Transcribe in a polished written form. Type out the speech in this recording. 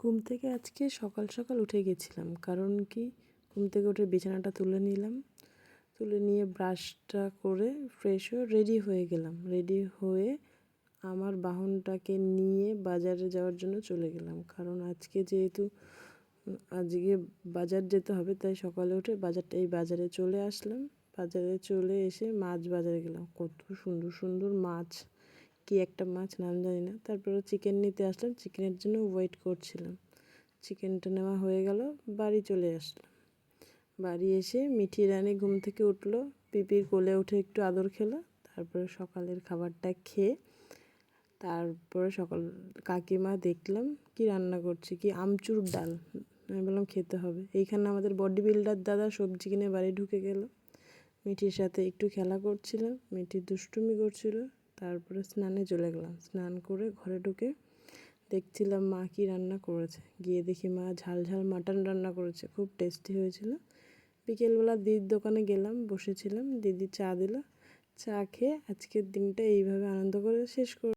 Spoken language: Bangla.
ঘুম থেকে আজকে সকাল সকাল উঠে গেছিলাম, কারণ কি ঘুম থেকে উঠে বিছানাটা তুলে নিলাম, তুলে নিয়ে ব্রাশটা করে ফ্রেশ হয়ে রেডি হয়ে গেলাম। রেডি হয়ে আমার বাহনটাকে নিয়ে বাজারে যাওয়ার জন্য চলে গেলাম, কারণ আজকে যেহেতু আজকে বাজার যেতে হবে, তাই সকালে উঠে বাজারে চলে আসলাম। বাজারে চলে এসে মাছ বাজারে গেলাম। কত সুন্দর সুন্দর মাছ, কি একটা মাছ নাম জানি না। তারপরে চিকেন নিতে আসলাম, চিকেনের জন্য ওয়েট করছিলাম। চিকেনটা নেওয়া হয়ে গেল, বাড়ি চলে আসলাম। বাড়ি এসে মিঠি রানী ঘুম থেকে উঠলো, পিপির কোলে উঠে একটু আদর খেলো। তারপরে সকালের খাবারটা খেয়ে তারপরে কাকিমা দেখলাম কি রান্না করছে, কি আমচুর ডাল। আমি বললাম খেতে হবে। এইখানে আমাদের বডি বিল্ডার দাদা সবজি কিনে বাড়ি ঢুকে গেল। মিঠির সাথে একটু খেলা করছিল, মিঠি দুষ্টুমি করছিল। তারপরে স্নানে চলে গেলাম। স্নান করে ঘরে ঢুকে দেখছিলাম মা কি রান্না করেছে। গিয়ে দেখি মা ঝাল ঝাল মাটন রান্না করেছে, খুব টেস্টি হয়েছিল। বিকেলবেলা দিদির দোকানে গেলাম, বসেছিলাম, দিদি চা দিল। চা খেয়ে আজকের দিনটা এইভাবে আনন্দ করে শেষ করে